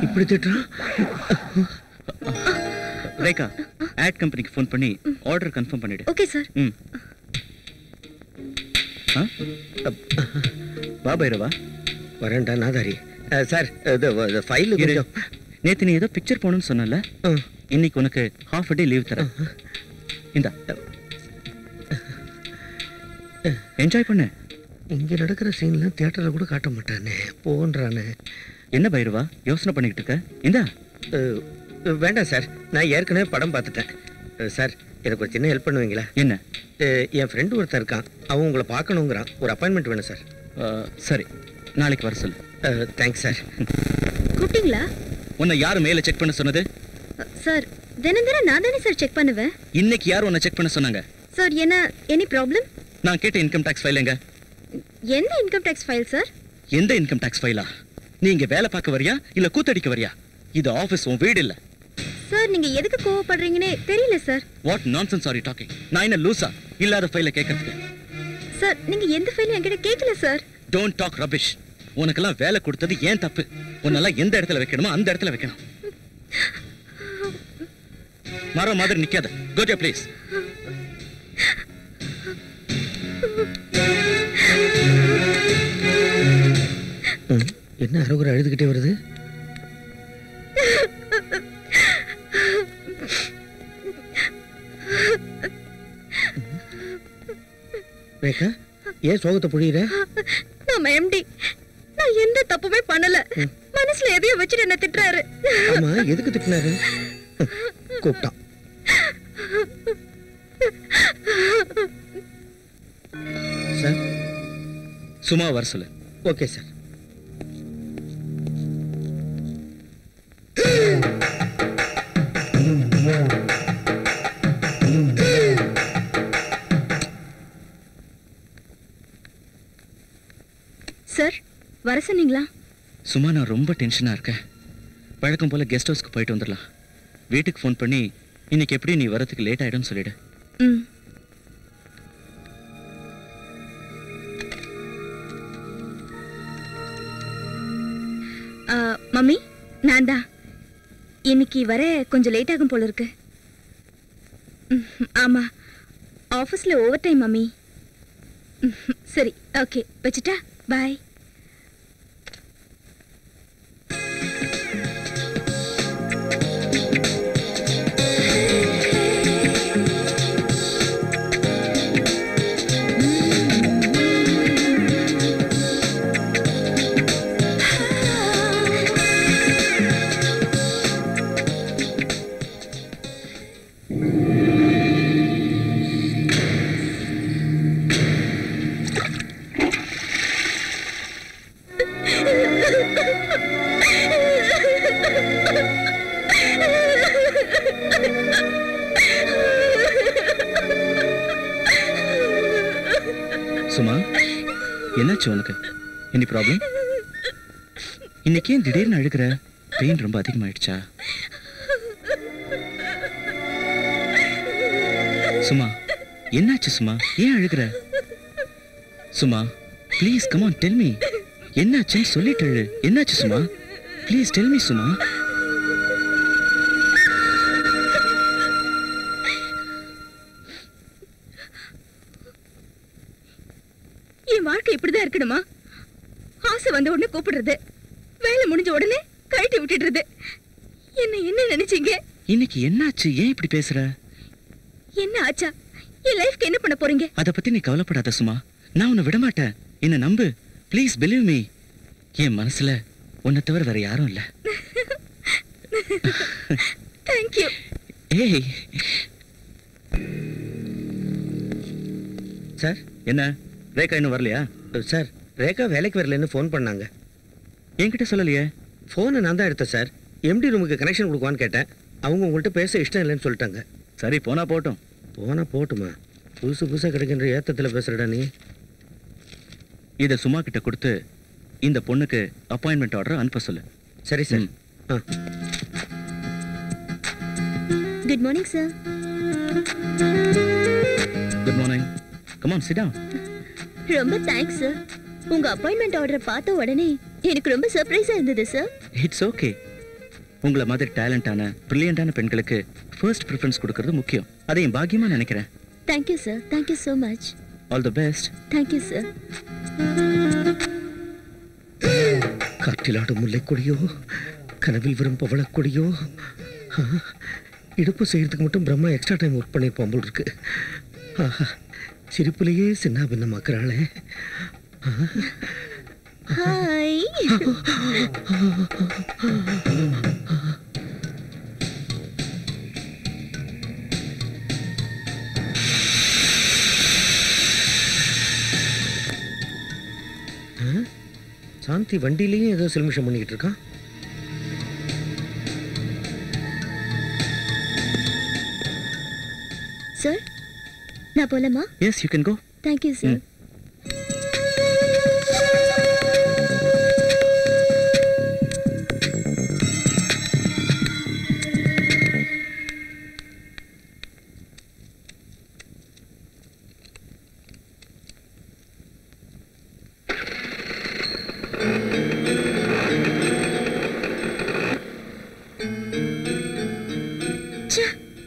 இப்படி திட்டுறான். ரேகா, ஆட் கம்பெனிக்கு ஃபோன் பண்ணி ஆர்டர் கன்ஃபார்ம் பண்ணிடு. Okay sir. வா பைரவா. வரேன்டா நாதாரி. சார் ஃபைல் கொஞ்சம். நேத்து நீ ஏதோ பிக்சர் போகணும்னு சொன்னல, இன்னைக்கு உனக்கு ஹாஃப் டே லீவ் தரேன். இந்தா என்ஜாய் பண்ணு. இங்க நடக்கிற சீன்லாம் தியேட்டர்ல கூட காட்ட மாட்டானே, போன்றானே. என்ன பைரவா யோசனை பண்ணிக்கிட்டு இருக்க? இந்தா. வேண்டாம் சார், நான் ஏற்கனவே படம் பார்த்துட்டேன். சார் எனக்கு ஒரு சின்ன ஹெல்ப் பண்ணுவீங்களா? என்ன? என் ஃப்ரெண்டு ஒருத்தர் இருக்கான், அவன் உங்களை பார்க்கணுங்கிறான். ஒரு அப்பாயின்மெண்ட் வேணும் சார். சரி, நாளைக்கு வர சொல்லு. Thanks sir. கூப்பிட்டீங்களா? உன்னை யாரு மேல செக் பண்ண சொன்னது? சார் தினம் தினம் நான் தானே சார் செக் பண்ணுவேன். இன்னைக்கு யார் உன்னை செக் பண்ண சொன்னாங்க? சார் என்ன எனி ப்ராப்ளம்? நான் கேட்ட இன்கம் டாக்ஸ் ஃபைல் எங்க? எந்த இன்கம் டாக்ஸ் ஃபைல் சார்? எந்த இன்கம் டாக்ஸ் ஃபைலா? நீ இங்க வேலை பார்க்க வரியா இல்ல கூத்தடிக்க வரியா? இது ஆபீஸ், உன் வீடு இல்ல. சார் நீங்க எதுக்கு கோவப்படுறீங்கன்னே தெரியல sir. What nonsense are you talking? நான் என்ன லூசா இல்லாத ஃபைல கேட்கறதுக்கு? சார் நீங்க எந்த ஃபைலும் என்கிட்ட கேட்கல சார். Don't talk rubbish. உனக்கெல்லாம் வேலை கொடுத்தது ஏன் தப்பு? உன்னெல்லாம் எந்த இடத்துல வைக்கணுமோ அந்த இடத்துல வைக்கணும். மரம் மாதிரி நிக்காத. Go to please. என்ன அரோகர அழுதுகிட்டே வருது? ரேகா, ஏன் சோகத்தை புரியுற? நம்ம எம்டி நான் எந்த தப்புமே பண்ணல, மனசுல எதையோ வச்சுட்டு என்ன திட்டுறாரு. ஆமா, எதுக்கு திட்டினாரு? கூப்பிட்டான். சார் சும்மா வர சொல்லு. Okay sir. சார் வர சொன்னீங்களா? சும்மா நான் ரொம்ப டென்ஷனா இருக்கேன். வழக்கம் போல கெஸ்ட் ஹவுஸ்க்கு போயிட்டு வந்துடலாம். வீட்டுக்கு ஃபோன் பண்ணி இன்னைக்கு எப்படி நீ வரதுக்கு லேட் ஆயிடும்னு சொல்லிடு. மம்மி நான் தான். இன்னைக்கு வர கொஞ்சம் லேட் ஆகும் போல இருக்கு. ஆமா, ஆஃபீஸ்ல ஓவர் டைம் மம்மி. சரி ஓகே, வச்சுட்டா? பாய். சும்மா என்னாச்சு உனக்கு? Any problem? இன்னைக்கு ஏன் திடீர்னு அழுகிற? பெயின் ரொம்ப அதிகமாயிடுச்சா? சும்மா என்னாச்சு? சும்மா ஏன் அழுகிற? சும்மா please come on tell me. என்னாச்சுன்னு சொல்லிட்டு அழு. என்னாச்சு சும்மா? ப்ளீஸ் டெல் மீ சும்மா. என் வாழ்க்கை இப்படிதான் இருக்கணுமா? ஆசை வந்த உடனே கூப்பிடுறது, வேலை முடிஞ்ச உடனே கழட்டி விட்டுடுறது. என்ன நினைச்சீங்க? இன்னைக்கு என்னாச்சு? ஏன் இப்படி பேசுற? என்ன ஆச்சா? என் லைஃப்க்கு என்ன பண்ண போறீங்க? அத பத்தி நீ கவலைப்படாத சும்மா. நான் உன்னை விட மாட்டேன். என்ன நம்பு. Please believe me. என் மனசுல உன்னை தவிர வேற யாரும் இல்ல. Thank you. ஏய் சார். என்ன ரேகா இன்னும் வரலையா? சார் ரேகா வேலைக்கு வரலன்னு ஃபோன் பண்ணாங்க. என்கிட்ட சொல்லலையே. ஃபோனை நான் தான் எடுத்தேன் சார். எம்டி ரூமுக்கு கனெக்ஷன் கொடுக்குவான்னு கேட்டேன். அவங்க உங்கள்கிட்ட பேச இஷ்டம் இல்லைன்னு சொல்லிட்டாங்க. சரி போனா போட்டும். போனா போட்டுமா? புதுசாக கிடைக்கின்ற ஏத்தத்தில் பேசுறடா நீ. இதை சும்மா கிட்ட கொடுத்து இந்த பொண்ணுக்கு அப்பாயின்மெண்ட் ஆர்டர் அனுப்ப சொல்லு. சரி sir. Good morning sir. Good morning. Come on sit down. ரொம்ப தேங்க்ஸ் சார். உங்க அப்பாயின்மெண்ட் ஆர்டர் பார்த்த உடனே எனக்கு ரொம்ப சர்ப்ரைஸா இருந்தது சார். It's okay. உங்களை மாதிரி டேலண்டான பிரில்லியண்டான பெண்களுக்கு ஃபர்ஸ்ட் ப்ரிஃபரன்ஸ் கொடுக்கறது முக்கியம். அதை என் பாக்கியமா நினைக்கிறேன். Thank you sir. Thank you so much. All the best. Thank you sir. காற்றிலாடும் முல்லைக்கொடியோ கனவில் வரும் பவளக்கொடியோ. இடுப்பு செய்யறதுக்கு மட்டும் பிரம்மா எக்ஸ்ட்ரா டைம் ஒர்க் பண்ணியிருப்பான் போல் இருக்கு. ஆஹா, சிரிப்புலேயே சின்ன பின்னமாக்குறாளே. ஹாய். சாந்தி வண்டியிலையும் ஏதோ செல்மிஷம் பண்ணிக்கிட்டு இருக்கான். சார், நான் போலாமா? Yes, you can go. Thank you sir.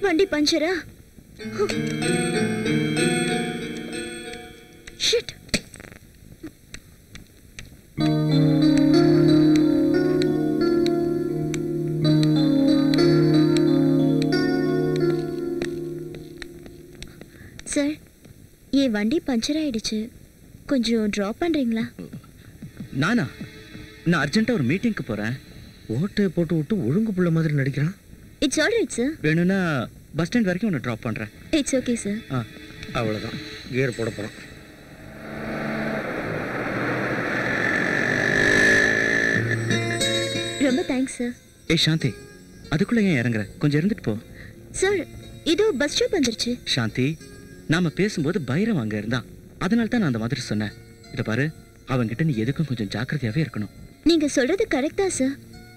வண்டி பஞ்சரா? ஷிட். சார், என் வண்டி பஞ்சர் ஆயிடுச்சு. கொஞ்சம் டிராப் பண்றீங்களா? நானா? நான் அர்ஜென்ட்டா ஒரு மீட்டிங்க்கு போறேன். ஓட்டை போட்டு விட்டு ஒழுங்கு புள்ள மாதிரி நடிக்கிறான். It's alright sir. வேணும்னா பஸ் ஸ்டாண்ட் வரைக்கும் உன்னை ட்ராப் பண்றேன். It's okay sir. அவ்வளோதான், கியர் போட போகிறோம். ரொம்ப தேங்க்ஸ் சார். ஏய் சாந்தி, அதுக்குள்ள ஏன் இறங்குற? கொஞ்சம் இருந்துட்டு போ. சார், இதோ பஸ் ஸ்டாப் வந்துருச்சு. சாந்தி, நாம பேசும்போது பைரவ் அங்க இருந்தான். அதனால தான் நான் அந்த மாதிரி சொன்னேன். இதை பாரு, அவன்கிட்ட நீ எதுக்கும் கொஞ்சம் ஜாக்கிரதையாவே இருக்கணும். நீங்க சொல்றது கரெக்டா சார்.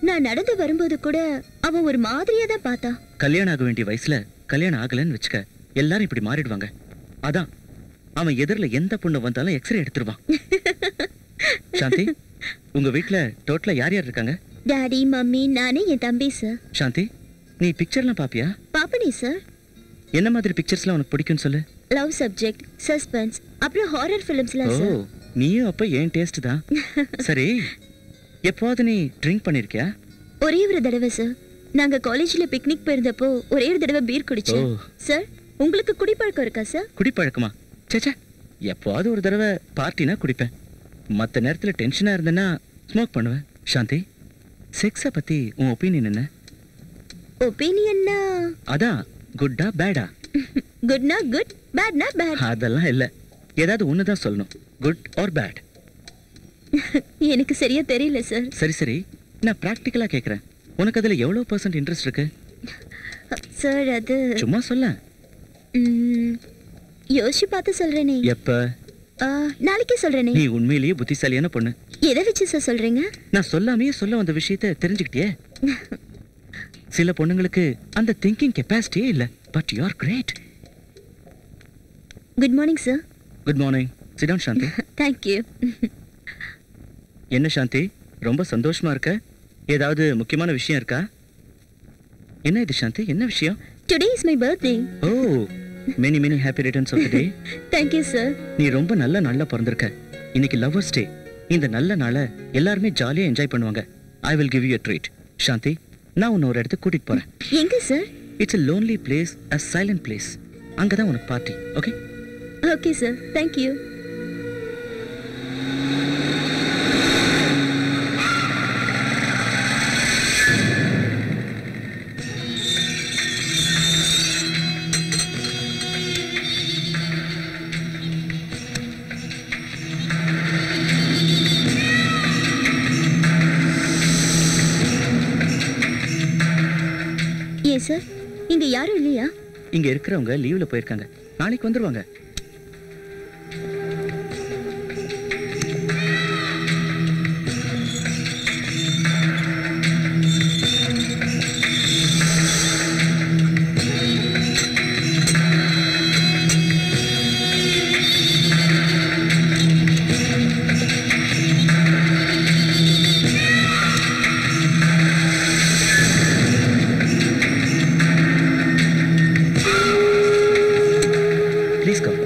நான் நடந்து வரும்போது கூட அவன் ஒரு மாதிரியா தான் பார்த்தா. கல்யாணம் ஆக வேண்டிய வயசுல கல்யாணம் ஆகலன்னு வச்சுக்க, எல்லாரும் இப்படி மாறிடுவாங்க. அதான் அவன் எதிரில் எந்த பொண்ணு வந்தாலும் எக்ஸ்ரே எடுத்துருவான். சாந்தி, உங்க வீட்டுல டோட்டலா யார் யார் இருக்காங்க? டாடி, மம்மி, நானே, என் தம்பி சார். சாந்தி, நீ பிக்சர்லாம் பாப்பியா? பாப்பனே சார். என்ன மாதிரி பிக்சர்ஸ்லாம் உனக்கு பிடிக்கும்னு சொல்லு. லவ் சப்ஜெக்ட், சஸ்பென்ஸ், அப்புறம் ஹாரர் ஃபிலிம்ஸ்லாம் ஓ, சார். நீயும் அப்ப ஏன் டேஸ்ட் தான். சரி, எப்போது நீ ட்ரிங்க் பண்ணிருக்கியா? ஒரே ஒரு தடவை சார். நாங்க காலேஜ்ல பிக்னிக் போயிருந்தப்போ ஒரே ஒரு தடவை பீர் குடிச்சோம். சார், உங்களுக்கு குடிப்பழக்கம் இருக்கா சார்? குடிப்பழக்கமா? சேச்சே, எப்போது ஒரு தடவை பார்ட்டினா குடிப்பேன். மற்ற நேரத்தில் டென்ஷனாக இருந்தேன்னா ஸ்மோக் பண்ணுவேன். சாந்தி, செக்ஸை பற்றி உன் ஒப்பீனியன் என்ன? ஒப்பீனியன்னா அதான், குட்டா பேடா? குட்னா குட், பேட்னா பேட். அதெல்லாம் இல்லை, ஏதாவது ஒன்று தான் சொல்லணும். Good or bad? எனக்கு சரியா தெரியல சார். சரி சரி, நான் ப்ராக்டிக்கலாக கேட்குறேன். உனக்கு அதில் எவ்வளோ % இன்ட்ரெஸ்ட் இருக்கு? சார், அது சும்மா சொல்ல. யோசிச்சு பார்த்து சொல்றேனே. எப்போ? நாளைக்கே சொல்றேனே. நீ உண்மையிலேயே புத்திசாலியான பொண்ணு. எதை வச்சு சார் சொல்றீங்க? நான் சொல்லாமையே சொல்ல வந்த விஷயத்தை தெரிஞ்சுக்கிட்டியே. சில பொண்ணுங்களுக்கு அந்த திங்கிங் கெப்பாசிட்டியே இல்லை. But you are great. Good morning sir. Good morning. Sit down Shanti. Thank you. என்ன சாந்தி, ரொம்ப சந்தோஷமா இருக்க? ஏதாவது முக்கியமான விஷயம் இருக்கா? என்ன இது சாந்தி, என்ன விஷயம்? Today is my birthday. Oh, many many happy returns of the day. Thank you sir. நீ ரொம்ப நல்ல நாள்ல பிறந்திருக்க. இன்னைக்கு லவ்வர்ஸ் டே. இந்த நல்ல நாளை எல்லாருமே ஜாலியா என்ஜாய் பண்ணுவாங்க. I will give you a treat. Shanthi, நான் உன்னை ஒரு இடத்துக்கு கூட்டிட்டு போறேன். எங்க sir? It's a lonely place, a silent place. அங்கதான் உனக்கு party. Okay? Okay sir, thank you. ஏன் சார், இங்க யாரும் இல்லையா? இங்க இருக்கிறவங்க லீவ்ல போயிருக்காங்க. நாளைக்கு வந்துருவாங்க. Please come.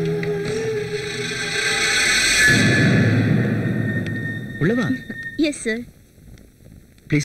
உள்ளவா? Yes sir.